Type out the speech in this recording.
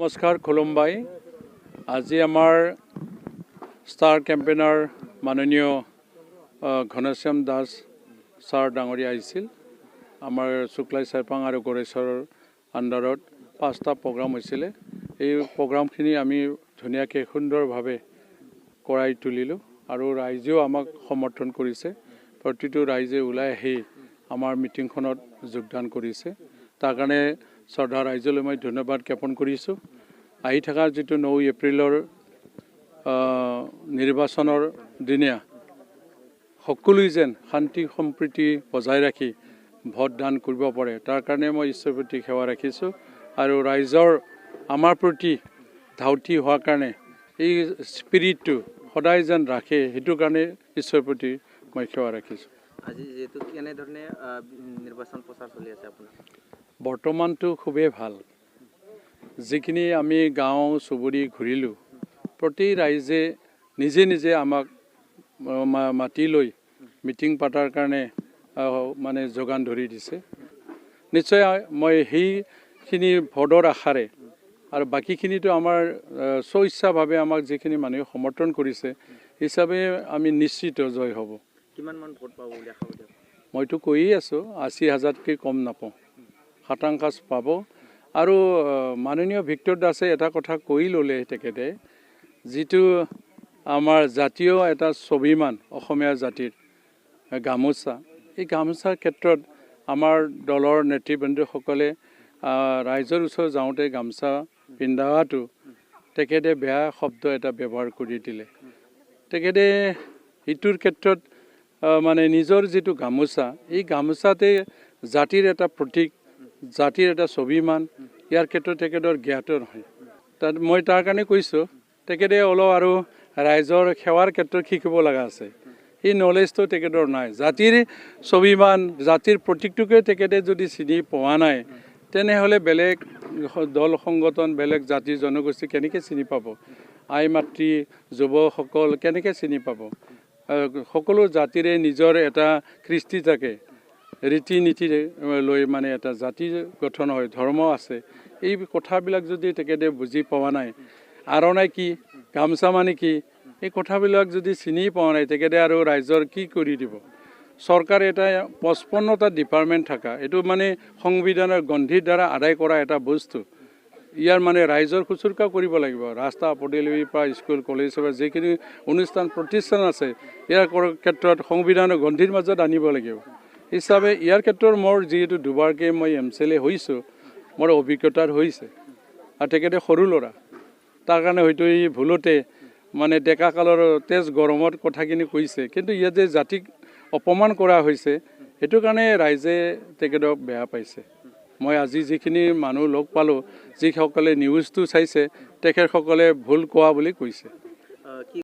नमस्कार खुलुमबाय আজি আমাৰ स्टार केम्पेनार माननीय घनश्याम दास सार डांगरी आइसिल आमार सुक्लाई सारपां और गरेश्वर आन्डारत 5टा प्रग्राम হৈছিলে এই प्रग्रामखिनि आमी धुनियाके सुंदरभावे कराई तुलिलो और राइजेও आमाक समर्थन करिছে प्रतिটো राइजे उলাই আহি आमार मिटिंगखনত যোগদান करिছে तार कारणे श्रद्धा राइजলৈ मैं धन्यवाद ज्ञापन करिছো आहि थाका जितु 9 एप्रिलर निर्वाचনৰ दिना সকলোই যেন শান্তি সম্প্ৰীতি বজাই ৰাখি ভোটদান কৰিব পাৰে তাৰ কাৰণে মই ঈশ্বৰৰ প্ৰতি সেৱা ৰাখিছো আৰু ৰাইজৰ আমাৰ প্ৰতি ধাউতি হোৱাৰ কাৰণে এই স্পিৰিটটো সদায় যেন ৰাখে হেতু কাৰণে ঈশ্বৰৰ প্ৰতি মই সেৱা ৰাখিছো আজি যেটো কেনে ধৰণে নিৰ্বাচন প্ৰচাৰ চলি আছে আপোনাৰ বৰ্তমানটো খুবেই ভাল যিখিনি আমি গাঁও চুবুৰী ঘূৰিলো प्रति राइजे निजे निजे आमाक माति लई मिटिंग पातार कारणे माने जोगान धरि दिसे निश्चय मैं हेइखिनि भोटर आशारे और बाकीखिनितो आमार स्वेच्छा भावे आमाक जिखिनि मानुहे समर्थन करिसे हिसाबे आमी निश्चित जय हब किमान मान भोट पाबो বুলি আশা কৰিছে মইতো কৈয়ে আছো 80,000 কে কম নাপাও শতাংশ পাব আৰু মাননীয় ভিক্টৰ দাসে এটা কথা কৈ ললে তেখেতে जितु आमार जातीय एटा स्वाभिमान अসমীয়া জাতিৰ গামোচা এই গামোচাৰ ক্ষেত্ৰত आमार दলৰ নেতৃবৃন্দসকলে ৰাইজৰ ওচৰ যাওঁতে গামোচা পিন্ধাটো তেখেতে বেয়া শব্দ এটা ব্যৱহাৰ কৰি দিলে তেখেতে ইটোৰ ক্ষেত্ৰত মানে নিজৰ যেটো গামোচা এই গামোচাতে জাতিৰ এটা প্ৰতীক জাতিৰ এটা স্বাভিমান ইয়াৰ ক্ষেত্ৰত তেখেতৰ জ্ঞাত নহয় তাত মই তাৰ কাৰণে কৈছো তেখেতে অলপ আৰু ৰাইজৰ সেৱাৰ ক্ষেত্ৰত শিকিব লগা আছে এই নলেজটো তেখেতৰ নাই জাতিৰ স্বাভিমান জাতিৰ প্ৰতীকটোকে তেখেতে যদি চিনি পোৱা নাই তেনেহলে বেলেগ দল সংগঠন বেলেগ জাতি জনগোষ্ঠী কেনেকৈ চিনি পাব আই মাতৃ যুৱসকল কেনেকৈ চিনি পাব সকলো জাতিৰে নিজৰ এটা কৃষ্টি থাকে ৰীতি নীতি লৈ মানে এটা জাতি গঠন হয় ধৰ্ম আছে এই কথাবিলাক যদি তেখেতে বুজি পোৱা নাই ARONAI কি গামছা মানে কি এই কথাবিলাক যদি চিনি পোৱা নাই তেখেতে আৰু ৰাইজৰ কি কৰি দিব সৰকাৰ এটা 55টা ডিপাৰ্টমেন্ট থাকা এটো মানে সংবিধানৰ গন্ধিৰ দ্বাৰা আদায় কৰা এটা বস্তু ইয়াৰ মানে ৰাইজৰ খুচুৰকা কৰিব লাগিব ৰাস্তা পদূলি পৰা স্কুল কলেজ যেখিনি অনুষ্ঠান প্ৰতিষ্ঠান আছে ইয়াৰ ক্ষেত্ৰত সংবিধানৰ গন্ধিৰ মাজত আনিব লাগিব হিচাপে ইয়াৰ ক্ষেত্ৰত মোৰ যেটো দুবাৰকে মই এমসিএলএ হৈছো মোৰ অভিজ্ঞতা হৈছে আৰু তেখেতে সৰু ল'ৰা तार कारण हयतो এই ভুলতে মানে ডেকা কালৰ তেজ গৰমত কথাখিনি কৈছে কিন্তু ইয়াতে জাতিক অপমান কৰা হৈছে হেতু কাৰণে ৰাইজে তেখেতক বেয়া পাইছে মই আজি যিখিনি মানুহ লগ পালো যিসকলে নিউজটো চাইছে তেখেতসকলে ভুল কোৱা বুলি কৈছে